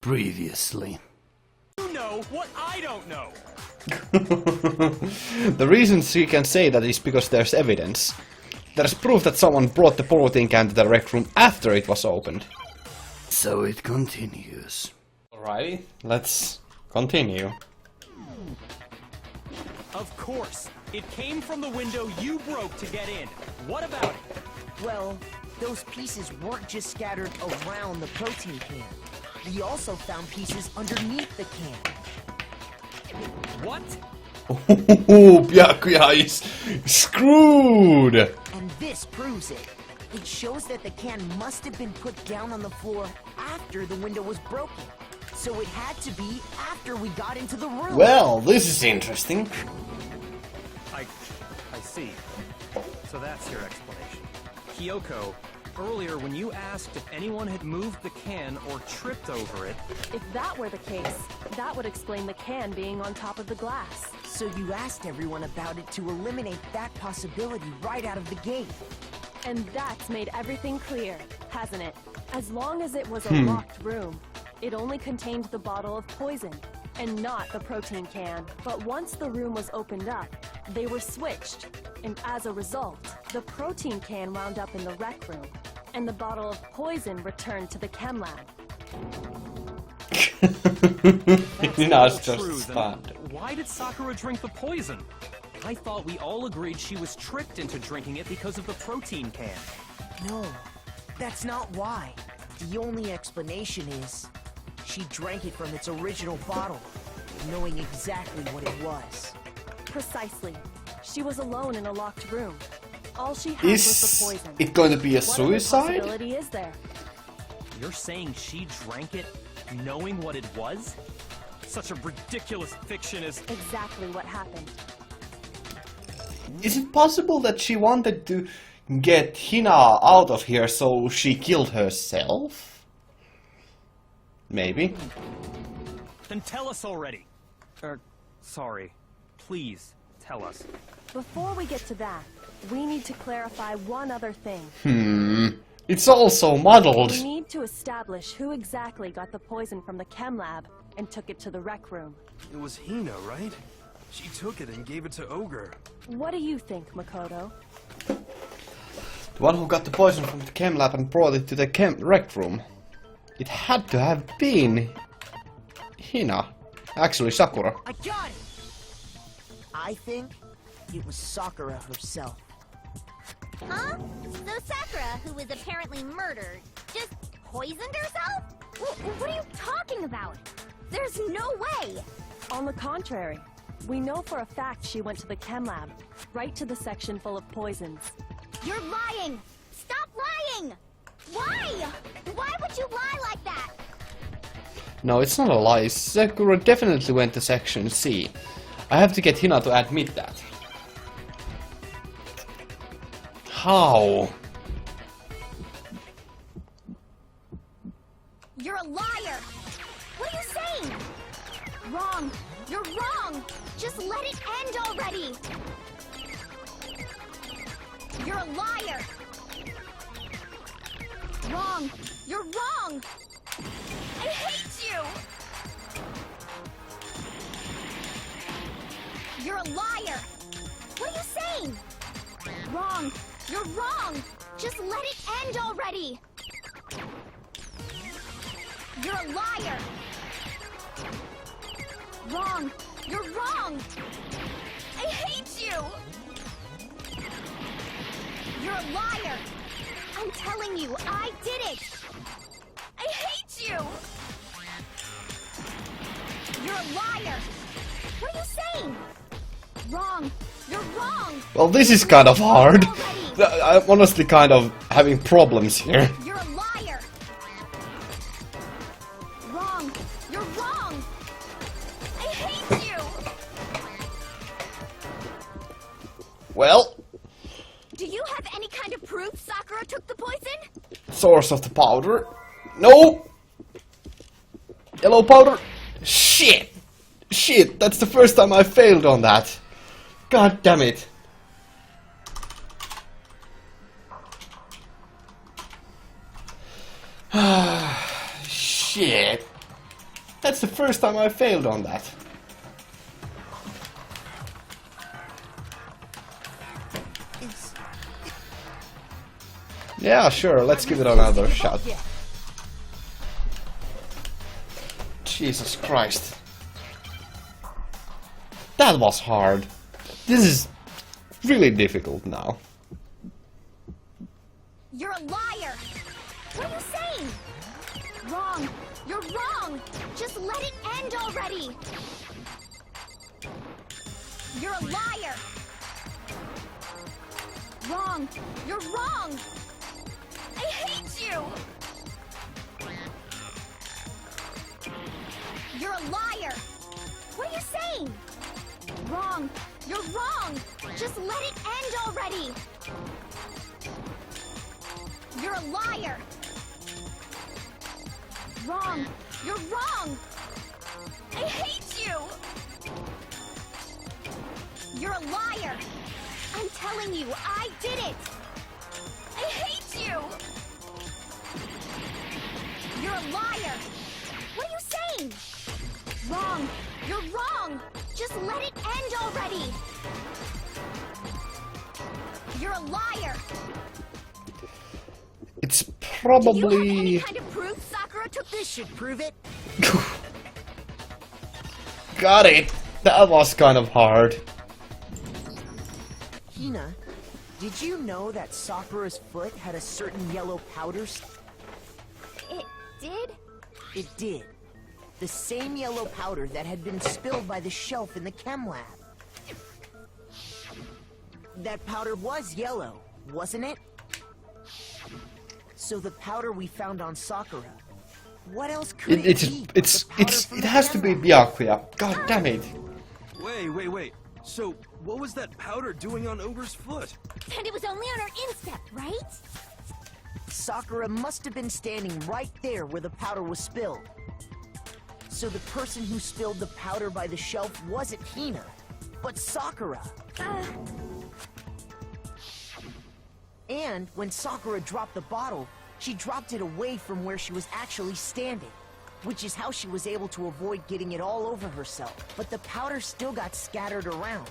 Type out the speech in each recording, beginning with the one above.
Previously. You know what I don't know. The reason she can say that is because there's evidence. There's proof that someone brought the protein can to the rec room after it was opened. So it continues. Alrighty, let's continue. Of course. It came from the window you broke to get in. What about it? Well, those pieces weren't just scattered around the protein can. We also found pieces underneath the can. What? Byakuya is screwed! And this proves it. It shows that the can must have been put down on the floor after the window was broken. So it had to be after we got into the room. Well, this is interesting. I see. So that's your explanation. Kyoko, earlier when you asked if anyone had moved the can or tripped over it... If that were the case, that would explain the can being on top of the glass. So you asked everyone about it to eliminate that possibility right out of the gate. And that's made everything clear, hasn't it? As long as it was a locked room, it only contained the bottle of poison, and not the protein can. But once the room was opened up, they were switched, and as a result, the protein can wound up in the rec room, and the bottle of poison returned to the chem lab. Nina's True, just then stunned. why did Sakura drink the poison? I thought we all agreed she was tricked into drinking it because of the protein can. No, that's not why. The only explanation is she drank it from its original bottle, knowing exactly what it was. Precisely. She was alone in a locked room. All she had was the Is poison. it going to be a What other suicide? possibility is there? You're saying she drank it knowing what it was? Such a ridiculous fiction is... Exactly what happened. Is it possible that she wanted to get Hina out of here so she killed herself? Maybe. Then tell us already. Sorry. Please, tell us. Before we get to that, we need to clarify one other thing. It's all so muddled. We need to establish who exactly got the poison from the chem lab and took it to the rec room. It was Hina, right? She took it and gave it to Ogre. What do you think, Makoto? The one who got the poison from the chem lab and brought it to the rec room. It had to have been Hina. Actually, Sakura. I got it! I think it was Sakura herself. Huh? So Sakura, who was apparently murdered, just poisoned herself? What are you talking about? There's no way! On the contrary, we know for a fact she went to the chem lab, right to the section full of poisons. You're lying! Stop lying! Why? Why would you lie like that? No, it's not a lie. Sakura definitely went to section C. I have to get Hina to admit that. How? You're a liar! What are you saying? Wrong! You're wrong! Just let it end already! You're a liar! Wrong! You're wrong! I hate you! You're a liar! What are you saying? Wrong! You're wrong! Just let it end already! You're a liar! Wrong! You're wrong! I hate you! You're a liar! I'm telling you, I did it! I hate you! You're a liar! What are you saying? Wrong! You're wrong! Well, this is kind of hard. I'm honestly kind of having problems here. You're a liar! Wrong! You're wrong! I hate you! Well, Do you have any kind of proof Sakura took the poison? source of the powder. No! Yellow powder. Shit! Shit, that's the first time I failed on that. God damn it. Shit. That's the first time I failed on that. Yeah, sure, let's give it another shot. Jesus Christ. That was hard. This is really difficult now. You're a liar! What are you saying? Wrong! You're wrong! Just let it end already! You're a liar! Wrong! You're wrong! I hate you! You're a liar! What are you saying? Wrong! You're wrong! Just let it end already! You're a liar! Wrong! You're wrong! I hate you! You're a liar! I'm telling you, I did it! I hate you! You're a liar! What are you saying? Wrong! You're wrong! Just let it end already! You're a liar! It's Do you probably... have any kind of proof Sakura took this? Should prove it. Got it! That was kind of hard. Hina, did you know that Sakura's foot had a certain yellow powder? It did? It did. The same yellow powder that had been spilled by the shelf in the chem lab. That powder was yellow, wasn't it? So the powder we found on Sakura, what else could it be? It has to be Byakuya. God damn it. Wait. So, what was that powder doing on Ogre's foot? And it was only on her instep, right? Sakura must have been standing right there where the powder was spilled. So the person who spilled the powder by the shelf wasn't Hina, but Sakura. And when Sakura dropped the bottle, she dropped it away from where she was actually standing, which is how she was able to avoid getting it all over herself. But the powder still got scattered around,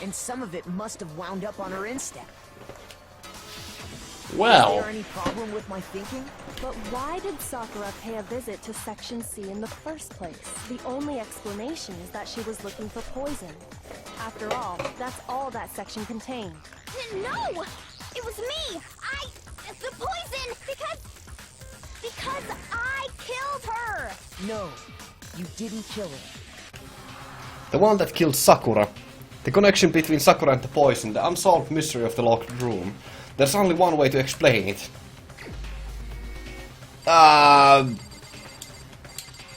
and some of it must have wound up on her instep. Well... Is there any problem with my thinking? But why did Sakura pay a visit to Section C in the first place? The only explanation is that she was looking for poison. After all, that's all that section contained. No! It was me! The poison! Because I killed her! No, you didn't kill her. The one that killed Sakura. The connection between Sakura and the poison, the unsolved mystery of the locked room. There's only one way to explain it.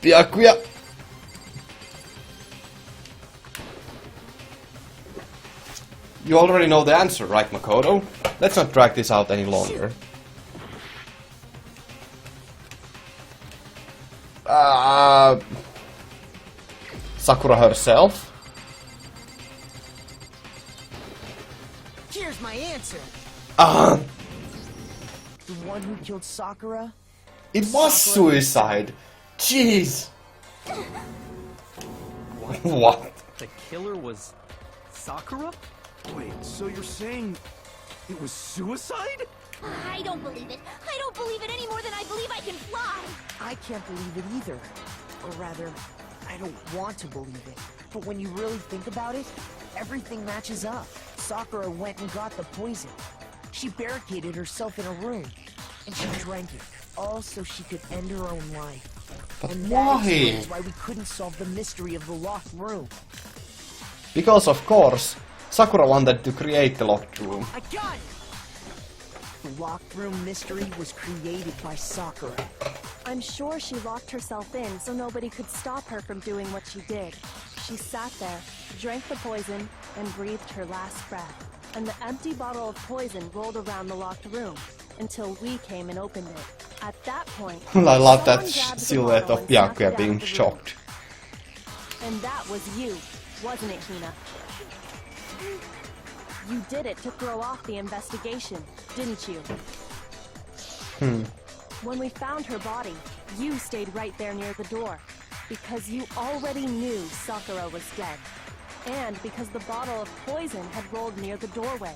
Byakuya. You already know the answer, right, Makoto? Let's not drag this out any longer. Sakura herself? Here's my answer. The one who killed Sakura? It was Sakura. suicide. Jeez. What? The killer was Sakura? Wait, so you're saying it was suicide? I don't believe it. I don't believe it any more than I believe I can fly. I can't believe it either. Or rather, I don't want to believe it. But when you really think about it, everything matches up. Sakura went and got the poison. She barricaded herself in a room, and she drank it, all so she could end her own life. But And why? that explains why we couldn't solve the mystery of the locked room. Because of course, Sakura wanted to create the locked room. I got it! The locked room mystery was created by Sakura. I'm sure she locked herself in so nobody could stop her from doing what she did. She sat there, drank the poison, and breathed her last breath. And the empty bottle of poison rolled around the locked room until we came and opened it. At that point, I love that someone grabbed the silhouette bottle of and snuck it Byakuya out being of the room. shocked. And that was you, wasn't it, Hina? You did it to throw off the investigation, didn't you? When we found her body, you stayed right there near the door. Because you already knew Sakura was dead. And because the bottle of poison had rolled near the doorway.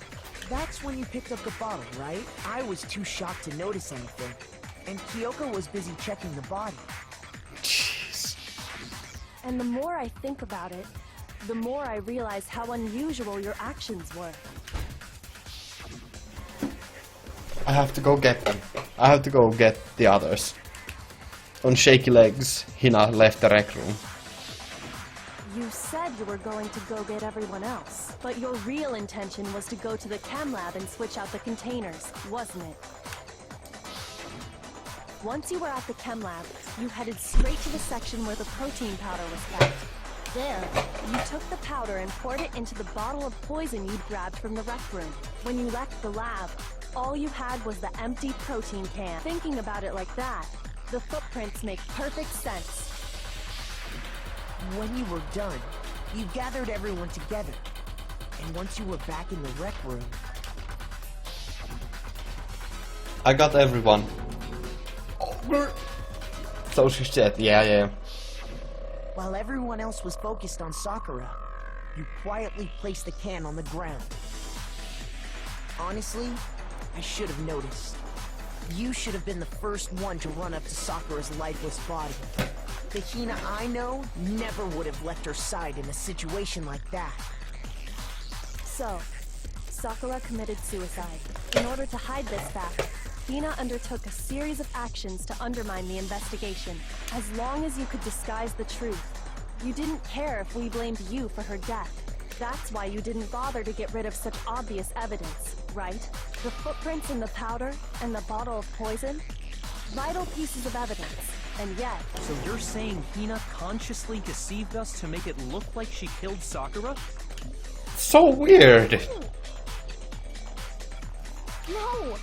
That's when you picked up the bottle, right? I was too shocked to notice anything. And Kyoko was busy checking the body. Jeez. And the more I think about it, the more I realize how unusual your actions were. I have to go get them. I have to go get the others. On shaky legs, Hina left the rec room. You said you were going to go get everyone else, but your real intention was to go to the chem lab and switch out the containers, wasn't it? Once you were at the chem lab, you headed straight to the section where the protein powder was kept. There, you took the powder and poured it into the bottle of poison you'd grabbed from the rec room. When you left the lab, all you had was the empty protein can. Thinking about it like that, the footprints make perfect sense. When you were done, you gathered everyone together. And once you were back in the rec room... I got everyone. So she said, yeah. While everyone else was focused on Sakura, you quietly placed the can on the ground. Honestly, I should have noticed. You should have been the first one to run up to Sakura's lifeless body. The Hina I know never would have left her side in a situation like that. So, Sakura committed suicide. In order to hide this fact, Hina undertook a series of actions to undermine the investigation. As long as you could disguise the truth, you didn't care if we blamed you for her death. That's why you didn't bother to get rid of such obvious evidence, right? The footprints in the powder and the bottle of poison? Vital pieces of evidence, and yet... So you're saying Hina consciously deceived us to make it look like she killed Sakura? So weird. No!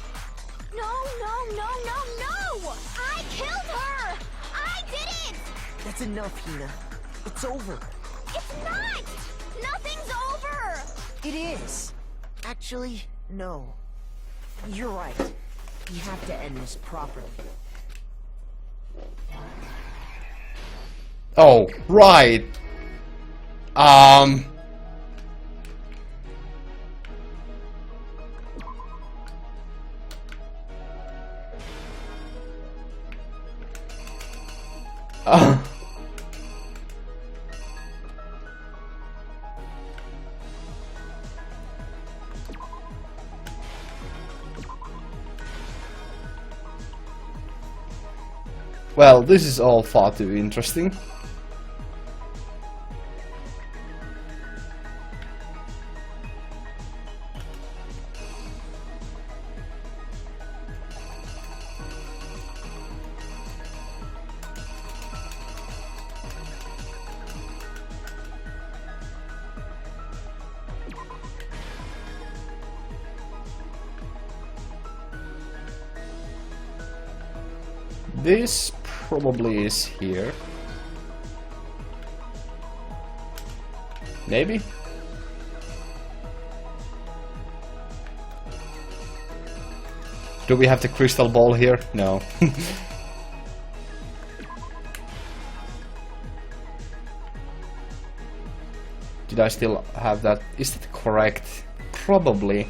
No! I killed her! I did it! That's enough, Hina. It's over. It's not! Nothing's over! It is. Actually, no. You're right. We have to end this properly. Oh, right. Well, this is all far too interesting. This probably is here. Maybe? Do we have the crystal ball here? No. Did I still have that? Is that correct? Probably.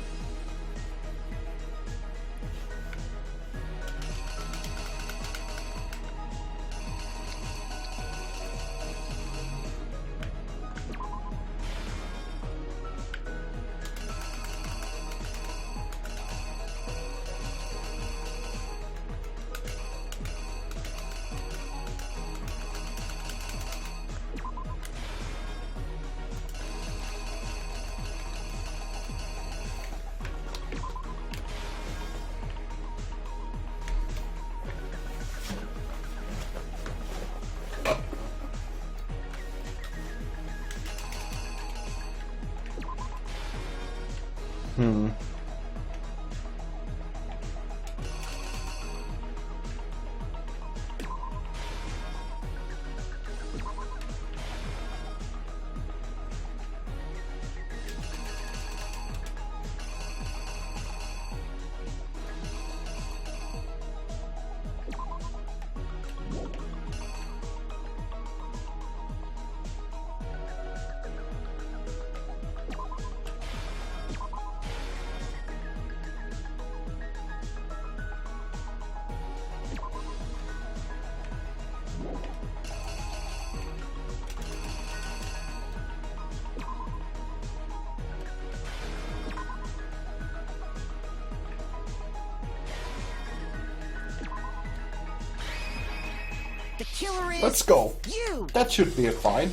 The killer is... Let's go. You! That should be fine.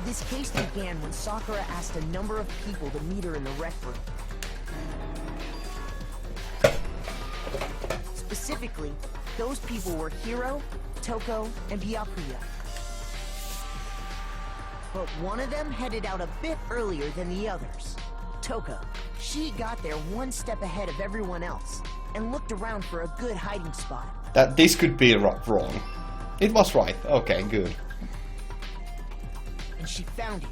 This case began when Sakura asked a number of people to meet her in the rec room. Specifically, those people were Hiro, Toko, and Byakuya. But one of them headed out a bit earlier than the others. Toko. She got there one step ahead of everyone else, and looked around for a good hiding spot. That this could be wrong. It was right. Okay, good. And she found it.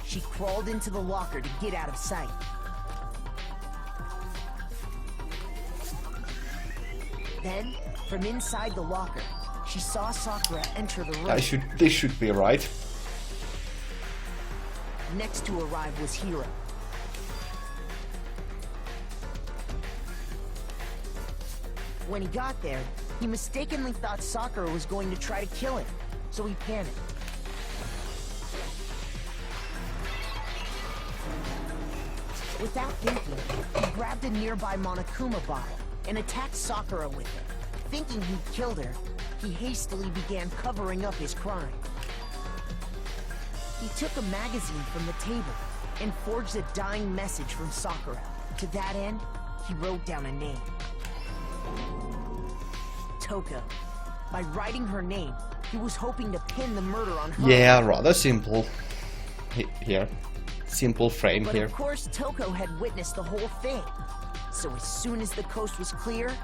She crawled into the locker to get out of sight. Then, from inside the locker, she saw Sakura enter the room. This should be right. Next to arrive was Hiro. When he got there, he mistakenly thought Sakura was going to try to kill him, so he panicked. Without thinking, he grabbed a nearby Monokuma bottle and attacked Sakura with it. Thinking he'd killed her, he hastily began covering up his crime. He took a magazine from the table and forged a dying message from Sakura. To that end, he wrote down a name. Toko. By writing her name, he was hoping to pin the murder on her. Yeah, rather simple. Here. Simple frame but here. Of course, Toko had witnessed the whole thing. So as soon as the coast was clear,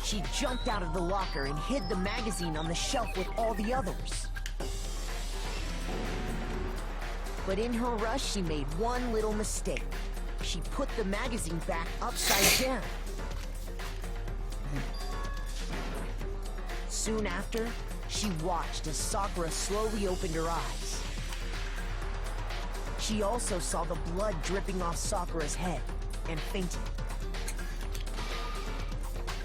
she jumped out of the locker and hid the magazine on the shelf with all the others. But in her rush, she made one little mistake. She put the magazine back upside down. Soon after, she watched as Sakura slowly opened her eyes. She also saw the blood dripping off Sakura's head and fainted.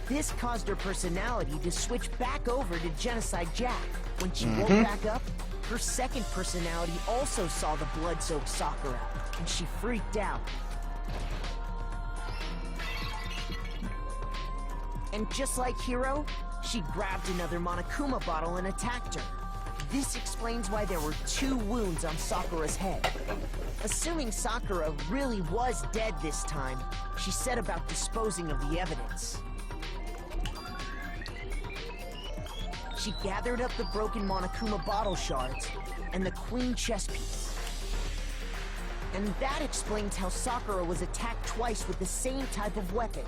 This caused her personality to switch back over to Genocide Jack. When she woke back up, her second personality also saw the blood-soaked Sakura, and she freaked out. And just like Hiro, she grabbed another Monokuma bottle and attacked her. This explains why there were 2 wounds on Sakura's head. Assuming Sakura really was dead this time, she set about disposing of the evidence. She gathered up the broken Monokuma bottle shards and the queen chess piece. And that explains how Sakura was attacked twice with the same type of weapon.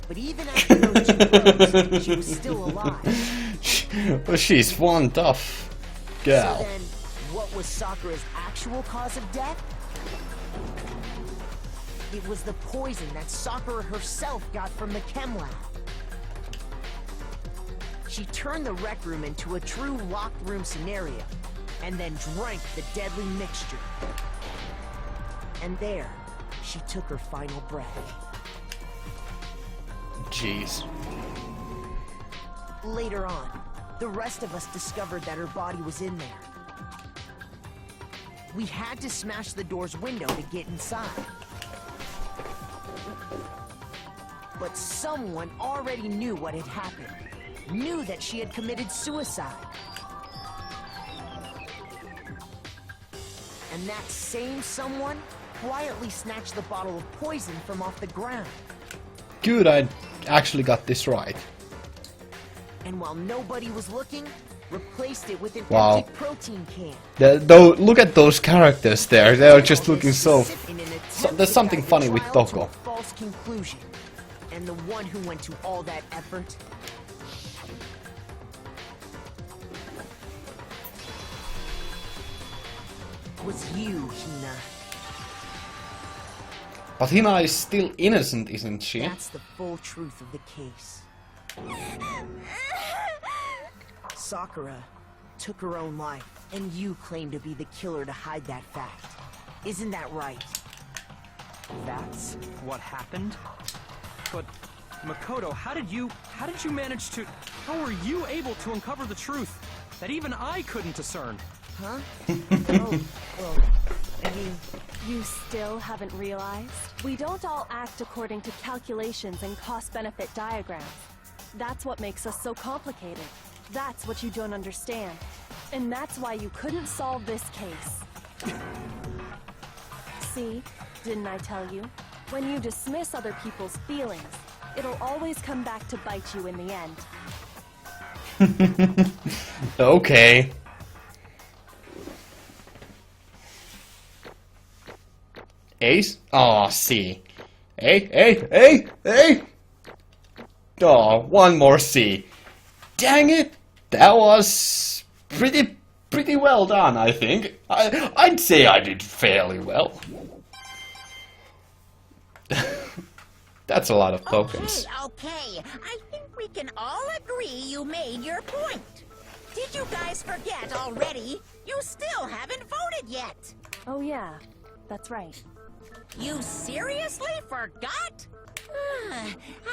But even after those 2 blows, she was still alive. Well, she's one tough girl. So then, what was Sakura's actual cause of death? It was the poison that Sakura herself got from the chem lab. She turned the rec room into a true locked room scenario, and then drank the deadly mixture. And there, she took her final breath. Jeez. Later on, the rest of us discovered that her body was in there. We had to smash the door's window to get inside. But someone already knew what had happened. Knew that she had committed suicide. And that same someone quietly snatched the bottle of poison from off the ground. Good, I actually got this right. And while nobody was looking, replaced it with an Wow. empty protein can. Though, look at those characters there. They are just looking so... there's something funny with Toko. False conclusion. And the one who went to all that effort was you, Hina. But Hina is still innocent, isn't she? That's the full truth of the case. Sakura took her own life, and you claim to be the killer to hide that fact. Isn't that right? That's what happened? But, Makoto, how did you manage to... How were you able to uncover the truth that even I couldn't discern? Huh? Oh, well, I mean, You still haven't realized? We don't all act according to calculations and cost-benefit diagrams. That's what makes us so complicated. That's what you don't understand. And that's why you couldn't solve this case. See? Didn't I tell you? When you dismiss other people's feelings, it'll always come back to bite you in the end. Okay. Ace? Aw, C. A. Oh, one more C. Dang it! That was pretty well done, I think. I'd say I did fairly well. That's a lot of tokens. Okay. I think we can all agree you made your point. Did you guys forget already? You still haven't voted yet. Oh yeah, that's right. You seriously forgot?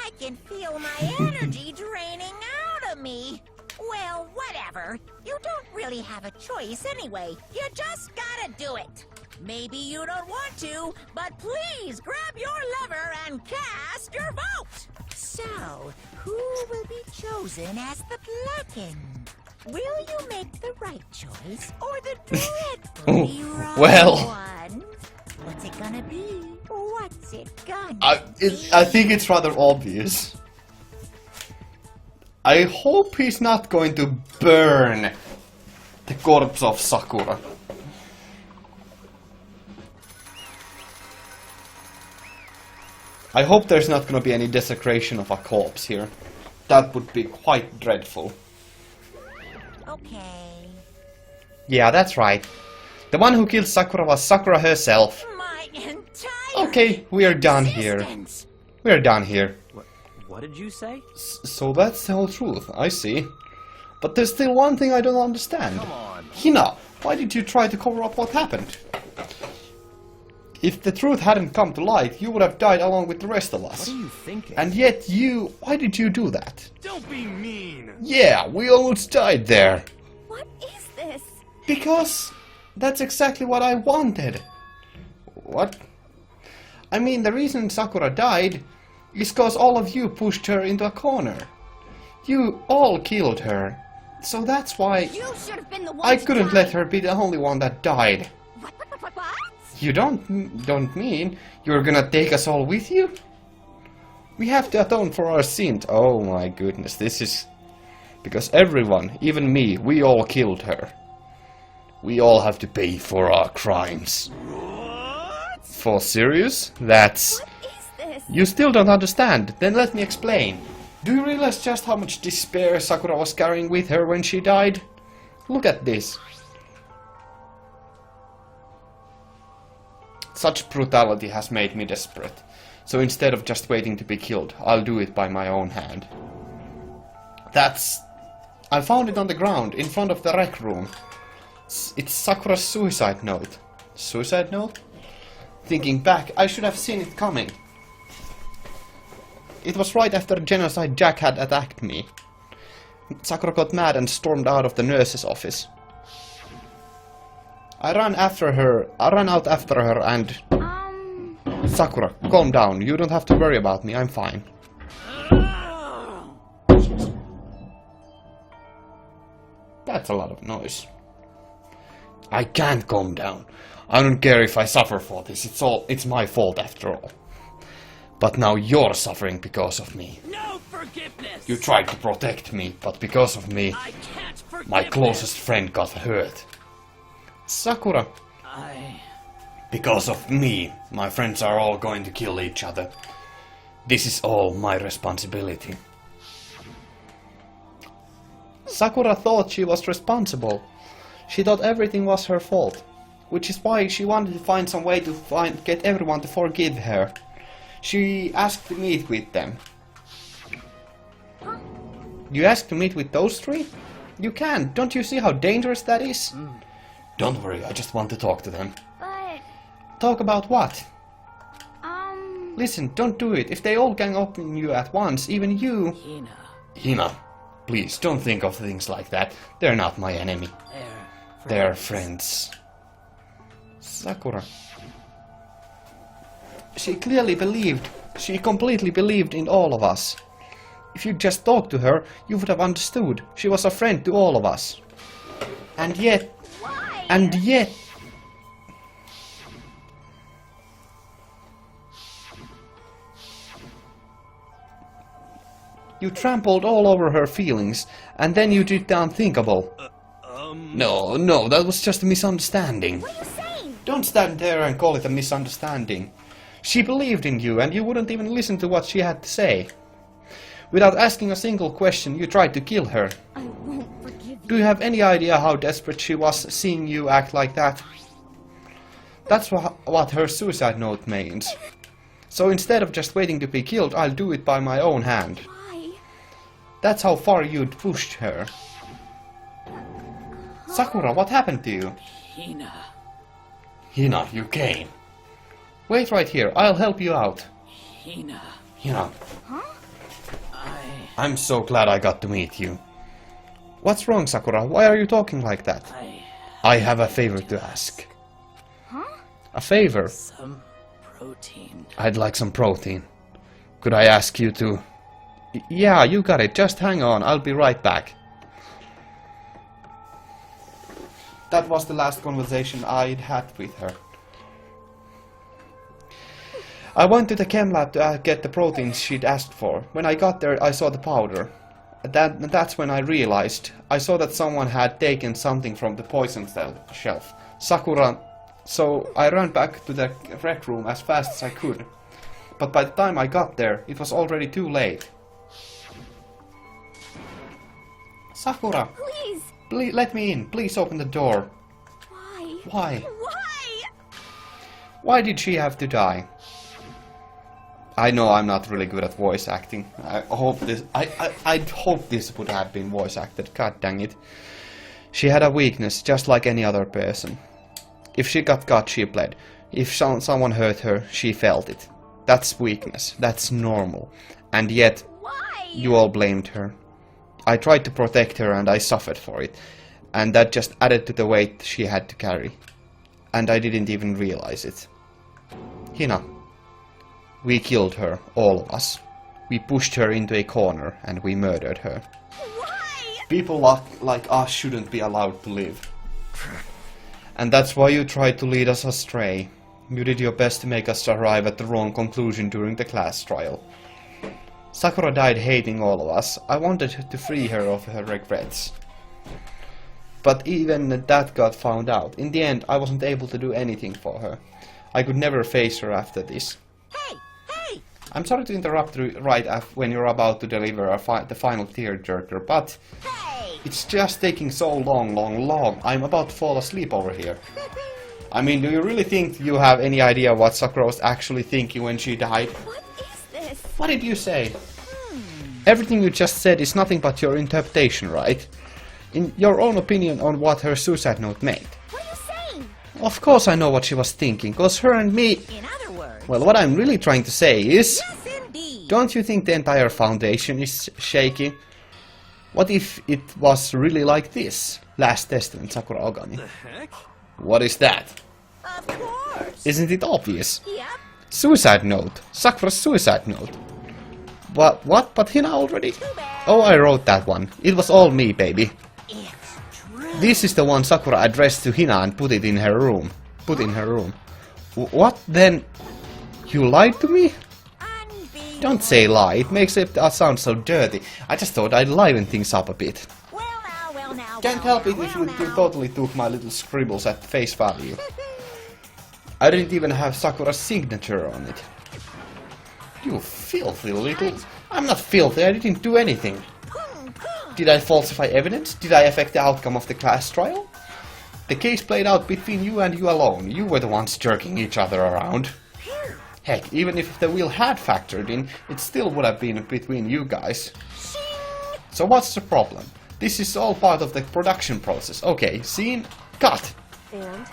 I can feel my energy draining out of me. Well, whatever. You don't really have a choice anyway. You just gotta do it. Maybe you don't want to, but please grab your lever and cast your vote. So, who will be chosen as the Blackened? Will you make the right choice or the dreadfully wrong well. one? What's it gonna be? What's it gonna be? I think it's rather obvious. I hope he's not going to burn the corpse of Sakura. I hope there's not going to be any desecration of a corpse here. That would be quite dreadful. Okay. Yeah, that's right. The one who killed Sakura was Sakura herself. My entire Okay, we are done here. existence. We are done here. What did you say? So that's the whole truth, I see. But there's still one thing I don't understand. Come on. Hina, why did you try to cover up what happened? If the truth hadn't come to light, you would have died along with the rest of us. What are you thinking? And yet why did you do that? Don't be mean. Yeah, we almost died there. What is this? Because that's exactly what I wanted. What? I mean, the reason Sakura died is because all of you pushed her into a corner. You all killed her. So that's why You should have been the one I to couldn't die. let her be the only one that died. What? You don't mean you're gonna take us all with you? We have to atone for our sins. Oh my goodness, this is... Because everyone, even me, we all killed her. We all have to pay for our crimes. What? For serious? That's... What is this? You still don't understand? Then let me explain. Do you realize just how much despair Sakura was carrying with her when she died? Look at this. Such brutality has made me desperate. So instead of just waiting to be killed, I'll do it by my own hand. That's... I found it on the ground, in front of the rec room. It's Sakura's suicide note. Suicide note? Thinking back, I should have seen it coming. It was right after Genocide Jack had attacked me. Sakura got mad and stormed out of the nurse's office. I ran out after her and... Sakura, calm down. You don't have to worry about me. I'm fine. That's a lot of noise. I can't calm down. I don't care if I suffer for this. It's my fault after all. But now you're suffering because of me. No forgiveness. You tried to protect me, but because of me, I can't forgive my closest friend got hurt. Sakura. Because of me, my friends are all going to kill each other. This is all my responsibility. Sakura thought she was responsible. She thought everything was her fault. Which is why she wanted to find some way to get everyone to forgive her. She asked to meet with them. You asked to meet with those three? You can. Don't you see how dangerous that is? Don't worry, I just want to talk to them. But, Talk about what? Listen, don't do it. If they all gang up on you at once, even you... Hina, please, don't think of things like that. They're not my enemy. They're friends. Sakura. She completely believed in all of us. If you just talked to her, you would have understood. She was a friend to all of us. And yet... Why? And yet... You trampled all over her feelings, and then you did the unthinkable. No, that was just a misunderstanding. What are you saying? Don't stand there and call it a misunderstanding. She believed in you, and you wouldn't even listen to what she had to say. Without asking a single question, you tried to kill her. I won't forgive you. Do you have any idea how desperate she was seeing you act like that? That's what her suicide note means. So instead of just waiting to be killed, I'll do it by my own hand. Why? That's how far you'd pushed her. Sakura, what happened to you? Hina, you came. Wait right here, I'll help you out. Hina. Huh? I'm so glad I got to meet you. What's wrong, Sakura? Why are you talking like that? I have a favor to ask. Huh? A favor? Some protein. I'd like some protein. Could I ask you to... Yeah, you got it. Just hang on. I'll be right back. That was the last conversation I'd had with her. I went to the chem lab to get the proteins she'd asked for. When I got there, I saw the powder. That's when I realized. I saw that someone had taken something from the poison shelf. Sakura. So I ran back to the rec room as fast as I could. But by the time I got there, it was already too late. Sakura. Please. Let me in. Please open the door. Why? Why? Why? Why did she have to die? I know I'm not really good at voice acting. I hope this would have been voice acted. God dang it. She had a weakness, just like any other person. If she got cut, she bled. If someone hurt her, she felt it. That's weakness. That's normal. And yet, Why? you all blamed her. I tried to protect her and I suffered for it. And that just added to the weight she had to carry. And I didn't even realize it. Hina. We killed her, all of us. We pushed her into a corner and we murdered her. Why? People like us shouldn't be allowed to live. And that's why you tried to lead us astray. You did your best to make us arrive at the wrong conclusion during the class trial. Sakura died hating all of us. I wanted to free her of her regrets. But even that got found out. In the end, I wasn't able to do anything for her. I could never face her after this. Hey! I'm sorry to interrupt you right when you're about to deliver the final tearjerker, but Hey! it's just taking so long. I'm about to fall asleep over here. I mean, do you really think you have any idea what Sakura was actually thinking when she died? What is this? What did you say? Everything you just said is nothing but your interpretation, right? In your own opinion on what her suicide note meant. What are you saying? Of course I know what she was thinking, cause her and me... In other words... Well, what I'm really trying to say is... Yes, indeed. Don't you think the entire foundation is shaky? What if it was really like this? Last Testament, Sakura Ogami. The heck? What is that? Of course. Isn't it obvious? Yep. Suicide note. Sakura's suicide note. What? But Hina already? bad. Oh, I wrote that one. It was all me, baby. It's true. This is the one Sakura addressed to Hina and put it in her room. What then? You lied to me? Unbelievable. Don't say lie, it makes it sound so dirty. I just thought I'd liven things up a bit. Well now. Can't well help it now, if well you now. totally took my little scribbles at face value. I didn't even have Sakura's signature on it. You filthy little... I'm not filthy, I didn't do anything. Did I falsify evidence? Did I affect the outcome of the class trial? The case played out between you and you alone. You were the ones jerking each other around. Heck, even if the wheel had factored in, it still would have been between you guys. So what's the problem? This is all part of the production process. Okay, scene, cut. And?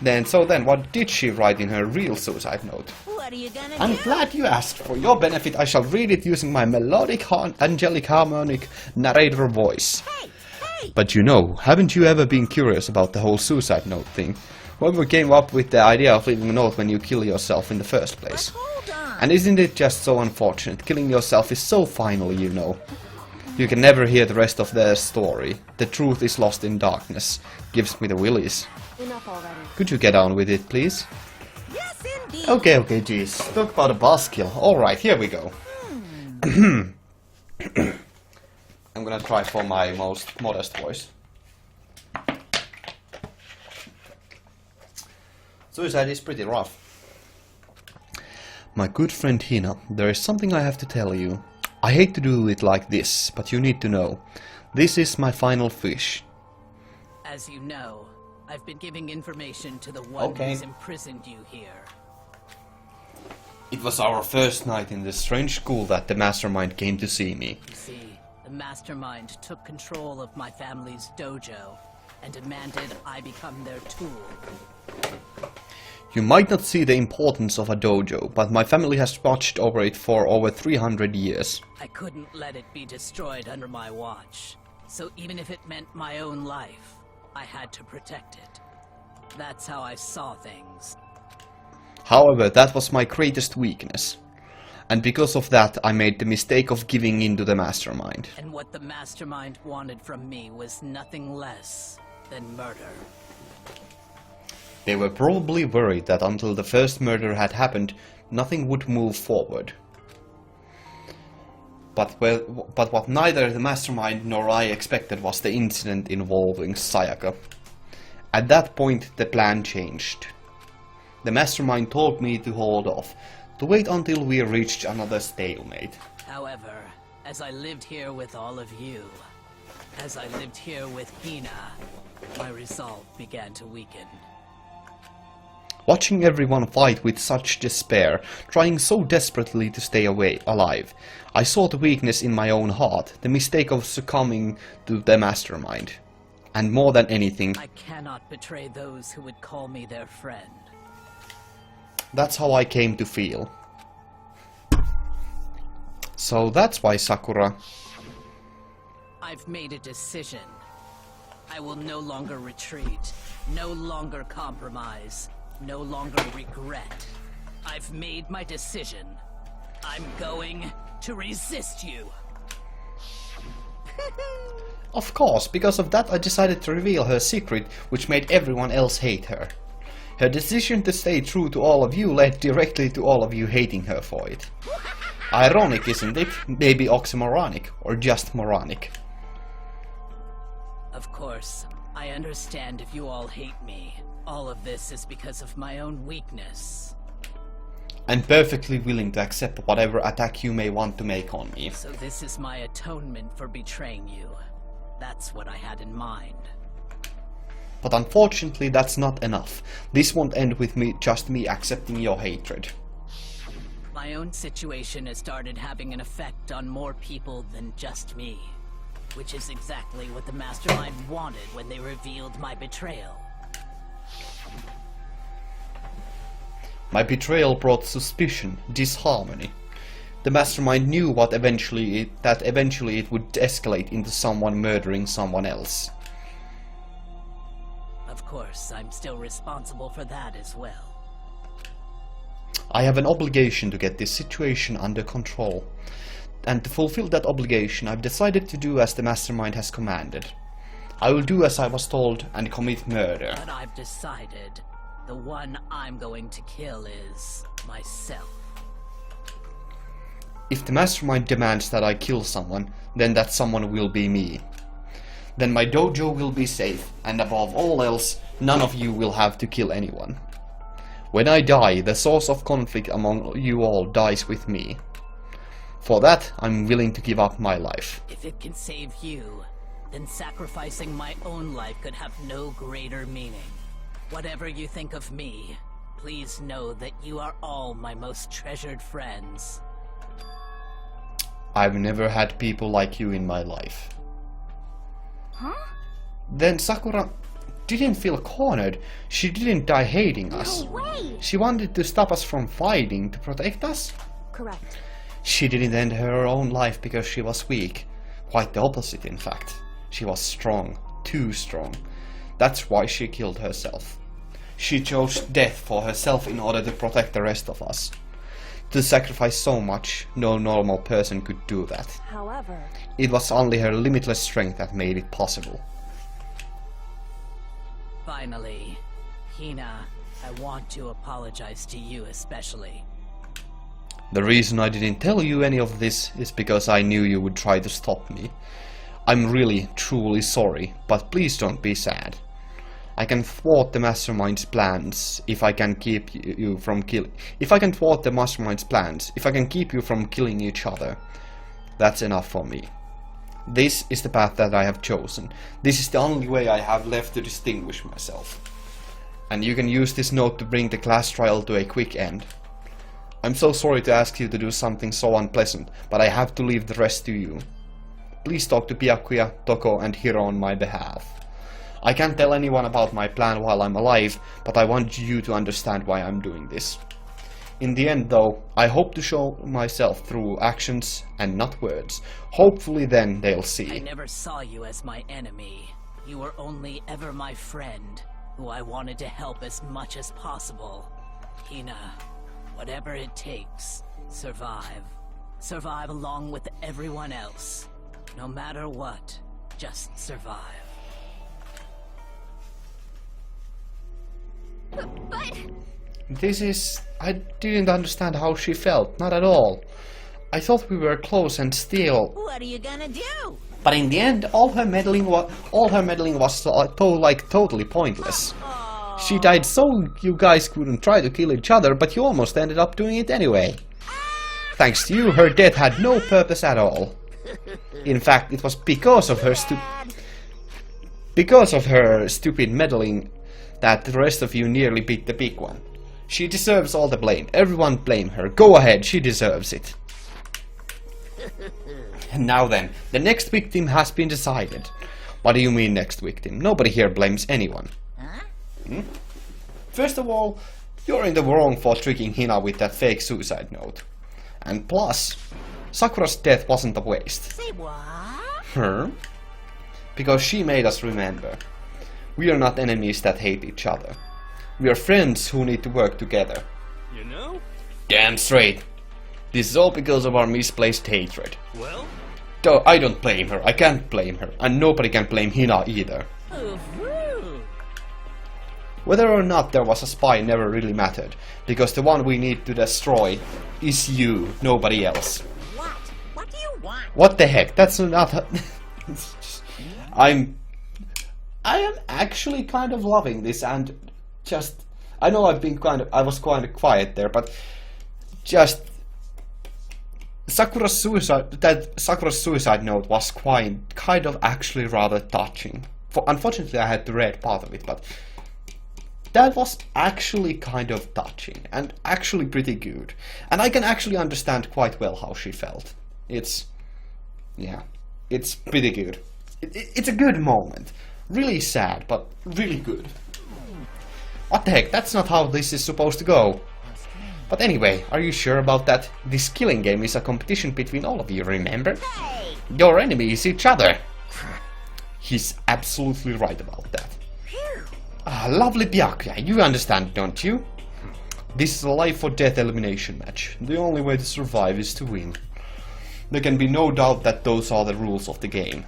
Then what did she write in her real suicide note? What are you gonna I'm do? glad you asked. For your benefit, I shall read it using my melodic, angelic, harmonic narrator voice. Hey! But you know, haven't you ever been curious about the whole suicide note thing? Whoever came up with the idea of leaving a note when you kill yourself in the first place. Hold on. And isn't it just so unfortunate? Killing yourself is so final, you know. You can never hear the rest of their story. The truth is lost in darkness. Gives me the willies. Enough already. Could you get on with it, please? Yes, indeed. Okay, jeez. Talk about a boss kill. Alright, here we go. I'm gonna try for my most modest voice. Suicide is pretty rough. My good friend Hina, there is something I have to tell you. I hate to do it like this, but you need to know. This is my final fish. As you know, I've been giving information to the one who's imprisoned you here. It was our first night in this strange school that the mastermind came to see me. You see, the mastermind took control of my family's dojo and demanded I become their tool. You might not see the importance of a dojo, but my family has watched over it for over 300 years. I couldn't let it be destroyed under my watch, so even if it meant my own life, I had to protect it. That's how I saw things. However, that was my greatest weakness. And because of that, I made the mistake of giving in to the mastermind. And what the mastermind wanted from me was nothing less than murder. They were probably worried that until the first murder had happened, nothing would move forward. But what neither the mastermind nor I expected was the incident involving Sayaka. At that point, the plan changed. The mastermind told me to hold off, to wait until we reached another stalemate. However, as I lived here with all of you, as I lived here with Hina, my resolve began to weaken. Watching everyone fight with such despair, trying so desperately to stay alive, I saw the weakness in my own heart, the mistake of succumbing to the mastermind. And more than anything, I cannot betray those who would call me their friend. That's how I came to feel. So that's why, Sakura. I've made a decision. I will no longer retreat, no longer compromise, no longer regret. I've made my decision. I'm going to resist you. Of course, because of that I decided to reveal her secret, which made everyone else hate her. Her decision to stay true to all of you led directly to all of you hating her for it. Ironic, isn't it? Maybe oxymoronic, or just moronic. Of course, I understand if you all hate me. All of this is because of my own weakness. I'm perfectly willing to accept whatever attack you may want to make on me. So this is my atonement for betraying you. That's what I had in mind. But unfortunately that's not enough. This won't end with just me accepting your hatred. My own situation has started having an effect on more people than just me. Which is exactly what the mastermind wanted when they revealed my betrayal. My betrayal brought suspicion, disharmony. The mastermind knew that eventually it would escalate into someone murdering someone else. Of course, I'm still responsible for that as well. I have an obligation to get this situation under control. And to fulfill that obligation, I've decided to do as the mastermind has commanded. I will do as I was told and commit murder. But I've decided the one I'm going to kill is myself. If the mastermind demands that I kill someone, then that someone will be me. Then my dojo will be safe, and above all else, none of you will have to kill anyone. When I die, the source of conflict among you all dies with me. For that, I'm willing to give up my life. If it can save you, then sacrificing my own life could have no greater meaning. Whatever you think of me, please know that you are all my most treasured friends. I've never had people like you in my life. Huh? Then Sakura didn't feel cornered. She didn't die hating us. No way! She wanted to stop us from fighting to protect us. Correct. She didn't end her own life because she was weak. Quite the opposite, in fact. She was strong. Too strong. That's why she killed herself. She chose death for herself in order to protect the rest of us. To sacrifice so much, no normal person could do that. However, It was only her limitless strength that made it possible. Finally, Hina, I want to apologize to you especially. The reason I didn't tell you any of this is because I knew you would try to stop me. I'm really, truly sorry, but please don't be sad. I can thwart the Mastermind's plans if I can keep you from killing. If I can thwart the Mastermind's plans, if I can keep you from killing each other, that's enough for me. This is the path that I have chosen. This is the only way I have left to distinguish myself. And you can use this note to bring the class trial to a quick end. I'm so sorry to ask you to do something so unpleasant, but I have to leave the rest to you. Please talk to Byakuya, Toko and Hiro on my behalf. I can't tell anyone about my plan while I'm alive, but I want you to understand why I'm doing this. In the end though, I hope to show myself through actions and not words. Hopefully then they'll see. I never saw you as my enemy. You were only ever my friend, who I wanted to help as much as possible. Hina, whatever it takes, survive. Survive along with everyone else. No matter what, just survive. But I didn't understand how she felt, not at all. I thought we were close and still. What are you gonna do? But in the end, all her meddling was totally pointless. She died so you guys couldn't try to kill each other, but you almost ended up doing it anyway. Thanks to you, her death had no purpose at all. In fact, it was because of her stupid meddling that the rest of you nearly beat the big one. She deserves all the blame. Everyone blame her. Go ahead, she deserves it. And now then, the next victim has been decided. What do you mean next victim? Nobody here blames anyone. Hmm? First of all, you're in the wrong for tricking Hina with that fake suicide note. And plus, Sakura's death wasn't a waste. Say what? Because she made us remember. We are not enemies that hate each other. We are friends who need to work together. You know? Damn straight. This is all because of our misplaced hatred. Well? I don't blame her, I can't blame her, and nobody can blame Hina either. Whether or not there was a spy never really mattered, because the one we need to destroy is you, nobody else. What? What do you want? What the heck? That's not... I am actually kind of loving this, and just... I know I was kind of quiet there, but just... Sakura's suicide note was kind of actually rather touching. Unfortunately, I had to read part of it, but that was actually kind of touching and actually pretty good. And I can actually understand quite well how she felt. It's pretty good. It's a good moment. Really sad, but really good. What the heck, that's not how this is supposed to go. But anyway, are you sure about that? This killing game is a competition between all of you, remember? Hey! Your enemy is each other. He's absolutely right about that. Lovely Byakuya, you understand, don't you? This is a life or death elimination match. The only way to survive is to win. There can be no doubt that those are the rules of the game.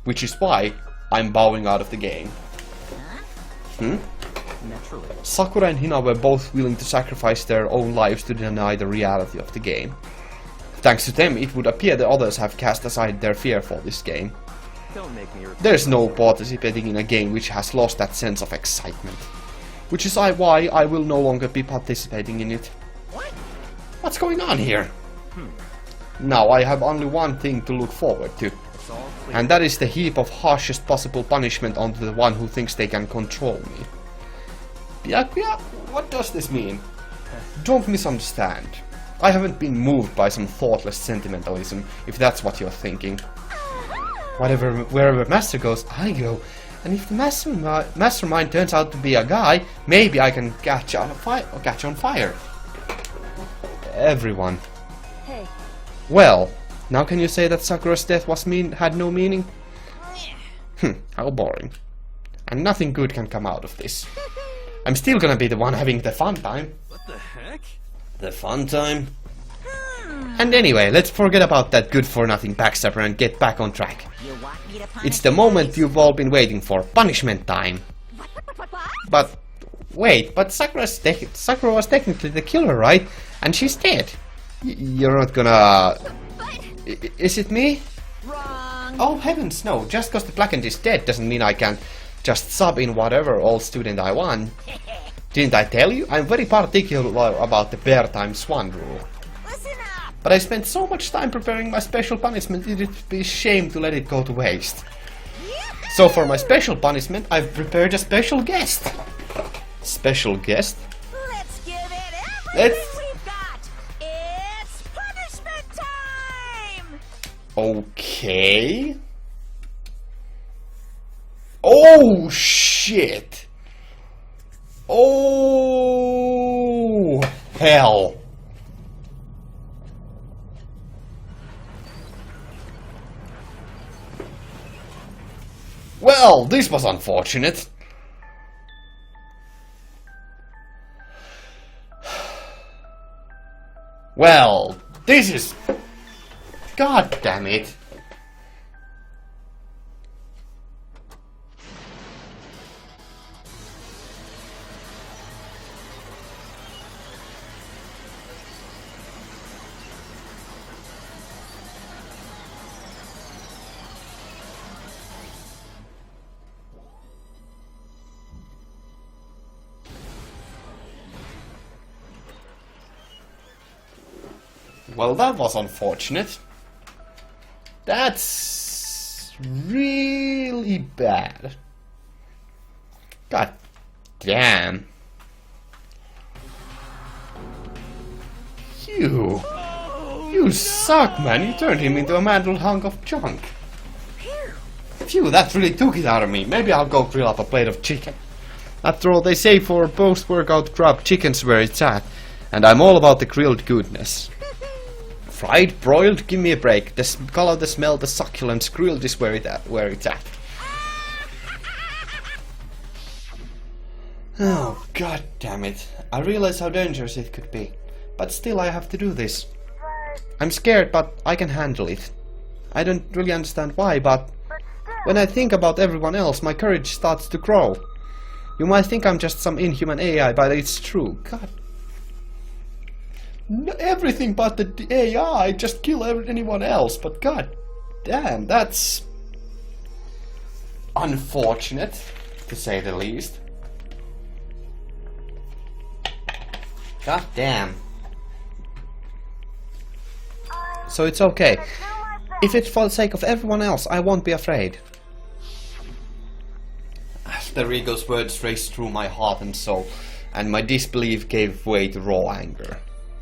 Which is why I'm bowing out of the game. Naturally. Sakura and Hina were both willing to sacrifice their own lives to deny the reality of the game. Thanks to them, it would appear the others have cast aside their fear for this game. Don't make me repeat There's no myself. participating in a game which has lost that sense of excitement. Which is why I will no longer be participating in it. What? What's going on here? Now I have only one thing to look forward to. It's all clear. And that is the heap of harshest possible punishment onto the one who thinks they can control me. Byakuya, what does this mean? Don't misunderstand. I haven't been moved by some thoughtless sentimentalism, if that's what you're thinking. Wherever Master goes, I go. And if the mastermind turns out to be a guy, maybe I can catch on fire. Everyone. Hey, Well, now can you say that Sakura's death had no meaning? How boring. And nothing good can come out of this. I'm still gonna be the one having the fun time. What the heck? The fun time? And anyway, let's forget about that good-for-nothing backstabber and get back on track. You want me to punish It's the moment you've all been waiting for. Punishment time. But wait, but Sakura was technically the killer, right? And she's dead. You're not gonna... Is it me? Wrong. Oh heavens, no. Just because the Blackened is dead doesn't mean I can just sub in whatever old student I want. Didn't I tell you? I'm very particular about the bear times one rule. Listen up. But I spent so much time preparing my special punishment, it would be a shame to let it go to waste. So for my special punishment, I've prepared a special guest. Special guest? Let's give it everything Let's... we've got. It's punishment time. Okay. Oh shit. Oh hell. Well, this was unfortunate. Well, this is... God damn it. Well, that was unfortunate. That's really bad. God damn. You suck, man. You turned him into a mangled hunk of junk. Phew, that really took it out of me. Maybe I'll go grill up a plate of chicken. After all, they say for post-workout grub, chicken's where it's at. And I'm all about the grilled goodness. Fried, broiled, give me a break. The color, the smell, the succulence, grilled is where it's at. Oh, god damn it. I realize how dangerous it could be. But still I have to do this. I'm scared, but I can handle it. I don't really understand why, but when I think about everyone else, my courage starts to grow. You might think I'm just some inhuman AI, but it's true. God. No, everything but the AI, just kill anyone else, but god damn, that's unfortunate, to say the least. God damn. So it's okay. If it's for the sake of everyone else, I won't be afraid. The Rigo's words raced through my heart and soul, and my disbelief gave way to raw anger.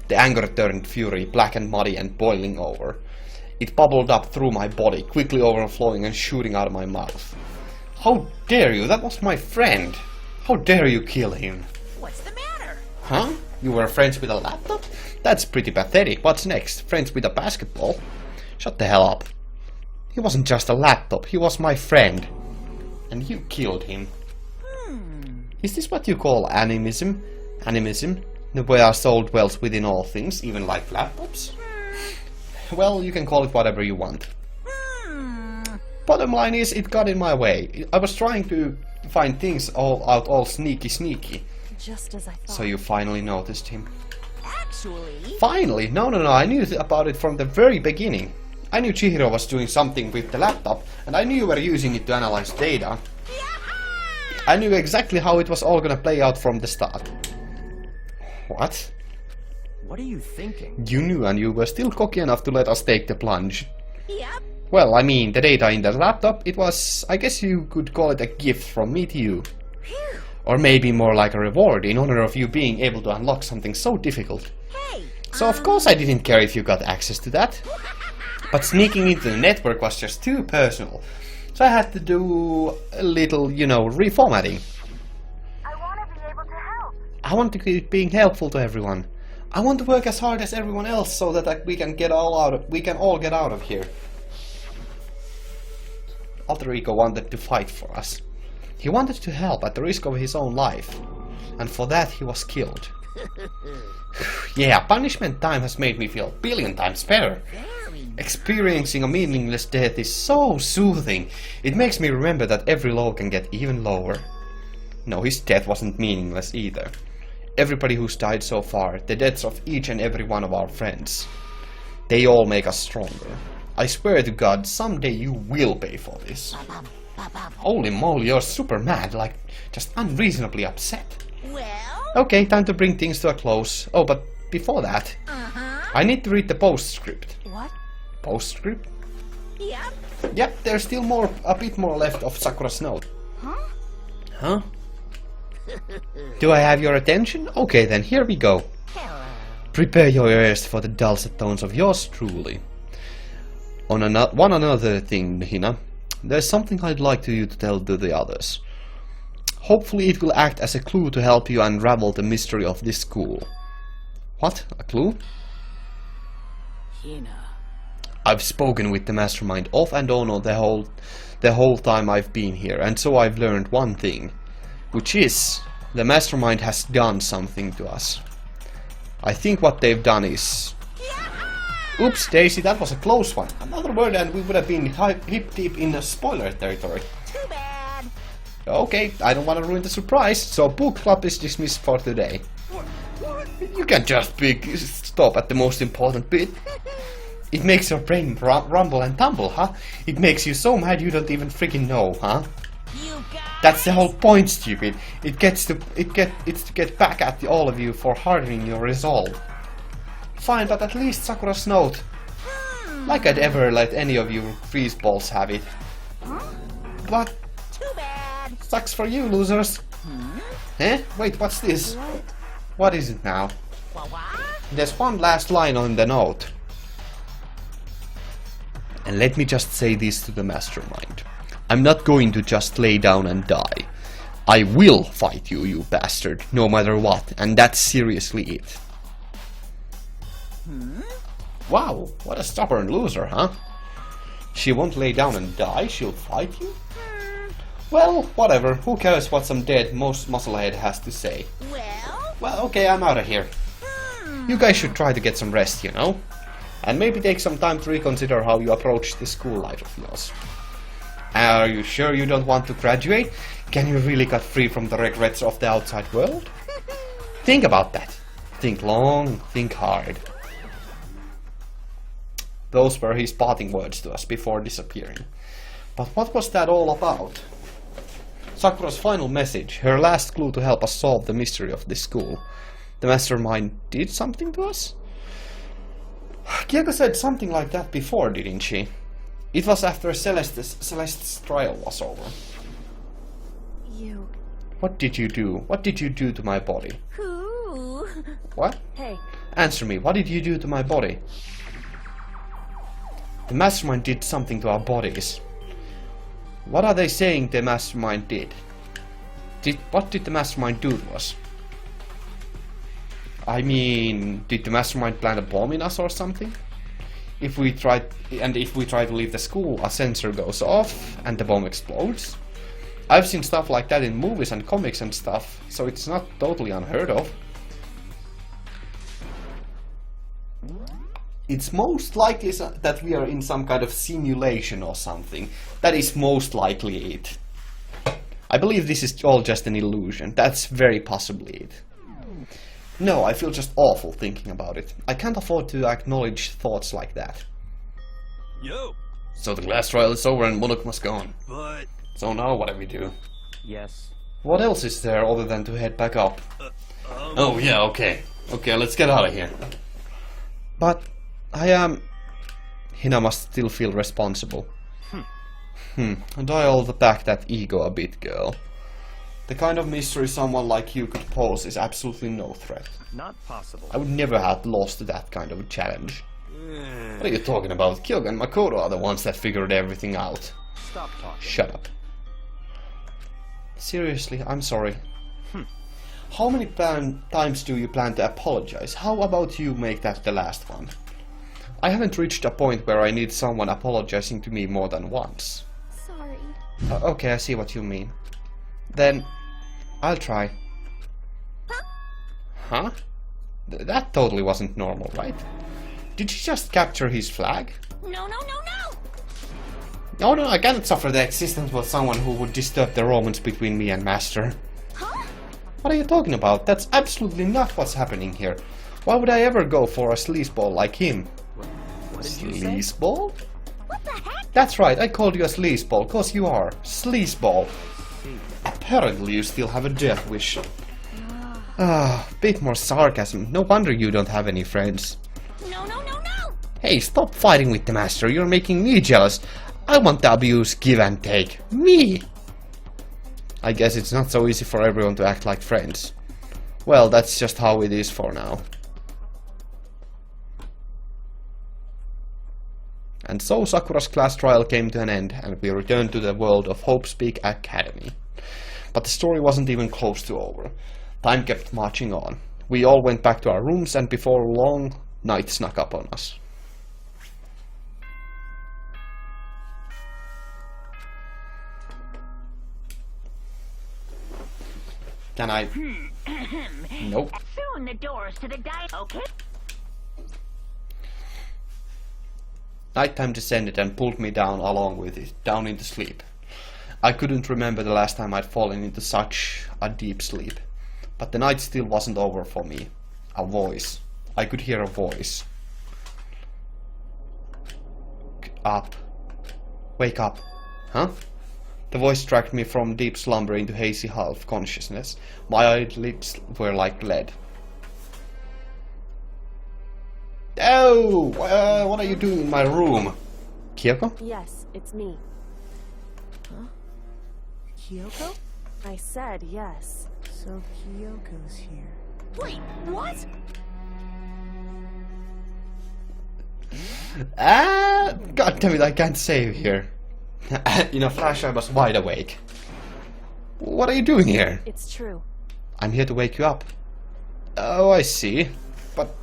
The anger turned fury, black and muddy and boiling over. It bubbled up through my body, quickly overflowing and shooting out of my mouth. How dare you? That was my friend. How dare you kill him? What's the matter? Huh? You were friends with a laptop? That's pretty pathetic. What's next? Friends with a basketball? Shut the hell up. He wasn't just a laptop, he was my friend. And you killed him. Is this what you call animism? Animism? Where our soul dwells within all things, even like laptops? Well, you can call it whatever you want. Bottom line is, it got in my way. I was trying to find things all sneaky. Just as I thought. So you finally noticed him. Actually... Finally? No, I knew about it from the very beginning. I knew Chihiro was doing something with the laptop, and I knew you were using it to analyze data. I knew exactly how it was all gonna play out from the start. What? What are you thinking? You knew, and you were still cocky enough to let us take the plunge. Yep. Well, I mean, the data in the laptop, it was, I guess you could call it a gift from me to you. Or maybe more like a reward in honor of you being able to unlock something so difficult. Hey, So of course I didn't care if you got access to that. But sneaking into the network was just too personal. So I had to do a little, you know, reformatting. I want to be able to help. I want to keep being helpful to everyone. I want to work as hard as everyone else so that we can all get out of here. Alter Ego wanted to fight for us. He wanted to help at the risk of his own life. and for that he was killed. Yeah, punishment time has made me feel a billion times better. Experiencing a meaningless death is so soothing. It makes me remember that every low can get even lower. No, his death wasn't meaningless either. Everybody who's died so far, the deaths of each and every one of our friends, they all make us stronger. I swear to God, someday you will pay for this. Holy moly, you're super mad, like just unreasonably upset. Well? Okay, time to bring things to a close. Oh, but before that, I need to read the postscript. What? Postscript? Yep. Yep, there's still a bit more left of Sakura's note. Huh? Huh? Do I have your attention? Okay then, here we go. Hello. Prepare your ears for the dulcet tones of yours truly. On one another thing, Hina, there's something I'd like you to tell to the others. Hopefully it will act as a clue to help you unravel the mystery of this school. What? A clue? Hina. I've spoken with the mastermind off and on the whole time I've been here, and so I've learned one thing, which is the mastermind has done something to us. I think what they've done is... Oops, Daisy, that was a close one. Another word and we would have been hip deep in a spoiler territory. Too bad. Okay, I don't want to ruin the surprise, so book club is dismissed for today. You can just stop at the most important bit. It makes your brain rumble and tumble, huh? It makes you so mad you don't even freaking know, huh? You guys. That's the whole point, stupid. It's to get back at all of you for hardening your resolve. Fine, but at least Sakura's note. Like I'd ever let any of you freezeballs have it. But Too bad. sucks for you, losers. Eh? Wait, what's this? What is it now? What? There's one last line on the note. And let me just say this to the mastermind. I'm not going to just lay down and die. I will fight you, you bastard, no matter what, and that's seriously it. Wow, what a stubborn loser, huh? She won't lay down and die, she'll fight you? Well, whatever, who cares what some dead musclehead has to say? Well, okay, I'm out of here. You guys should try to get some rest, you know? And maybe take some time to reconsider how you approach the school life of yours. Are you sure you don't want to graduate? Can you really cut free from the regrets of the outside world? Think about that. Think long, think hard. Those were his parting words to us before disappearing. But what was that all about? Sakura's final message, her last clue to help us solve the mystery of this school. The mastermind did something to us? Kyoko said something like that before, didn't she? It was after Celeste's trial was over. You... What did you do? What did you do to my body? Who? What? Hey, Answer me, what did you do to my body? The mastermind did something to our bodies. What are they saying the mastermind did? What did the mastermind do to us? I mean, did the mastermind plant a bomb in us or something? If we try to leave the school, a sensor goes off and the bomb explodes. I've seen stuff like that in movies and comics and stuff, so it's not totally unheard of. It's most likely that we are in some kind of simulation or something. That is most likely it. I believe this is all just an illusion. That's very possibly it. No, I feel just awful thinking about it. I can't afford to acknowledge thoughts like that. Yo, So the glass trial is over and Monok must go on. but So now what do we do? Yes. What else is there other than to head back up? Oh yeah, okay. Okay, let's get out of here. But Hina must still feel responsible. Dial back that ego a bit, girl. The kind of mystery someone like you could pose is absolutely no threat. Not possible. I would never have lost to that kind of a challenge. What are you talking about? Kyoga and Makoto are the ones that figured everything out. Stop talking. Shut up. Seriously, I'm sorry. How many times do you plan to apologize? How about you make that the last one? I haven't reached a point where I need someone apologizing to me more than once. sorry. Okay, I see what you mean. Then, I'll try. Huh? That totally wasn't normal, right? Did she just capture his flag? No, no, no, no! No, no, I cannot suffer the existence of someone who would disturb the romance between me and Master. Huh? What are you talking about? That's absolutely not what's happening here. Why would I ever go for a sleazeball like him? What did you say? Sleazeball? What the heck? That's right, I called you a sleazeball, cause you are. Sleazeball. Apparently you still have a death wish. Bit more sarcasm. No wonder you don't have any friends. No, no, no, no! Hey, stop fighting with the Master, you're making me jealous. I want to abuse, give and take. Me! I guess it's not so easy for everyone to act like friends. Well, that's just how it is for now. And so Sakura's class trial came to an end, and we returned to the world of Hope's Peak Academy. But the story wasn't even close to over. Time kept marching on. We all went back to our rooms, and before long, night snuck up on us. Can I... Nope. Soon the doors to the okay? Nighttime descended and pulled me down along with it, down into sleep. I couldn't remember the last time I'd fallen into such a deep sleep. But the night still wasn't over for me. A voice. I could hear a voice. Up. Wake up. Huh? The voice dragged me from deep slumber into hazy half consciousness. My eyelids were like lead. Oh! What are you doing in my room? Kyoko? Yes, it's me. Kyoko? I said yes. So Kyoko's here. Wait, what? God damn it, I can't save here. In a flash I was wide awake. What are you doing here? It's true. I'm here to wake you up. Oh, I see. But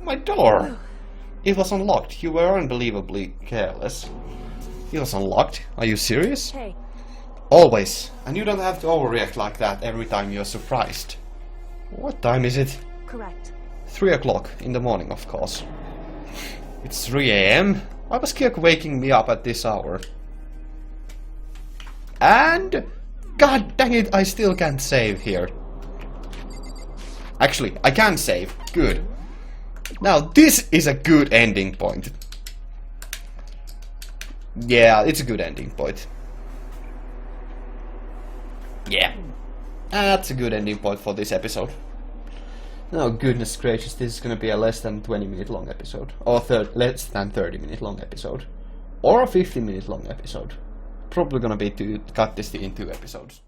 my door. It was unlocked. You were unbelievably careless. It was unlocked. Are you serious? Hey, Always. And you don't have to overreact like that every time you're surprised. What time is it? correct. 3 o'clock in the morning, of course. It's 3 AM. Why was Kirk waking me up at this hour? And... God dang it, I still can't save here. Actually, I can save. Good. Now, this is a good ending point. Yeah, it's a good ending point. Yeah. That's a good ending point for this episode. Oh, goodness gracious, this is gonna be a less than 20-minute long episode. Or less than 30-minute long episode. Or a 50-minute long episode. Probably gonna be cut this in 2 episodes.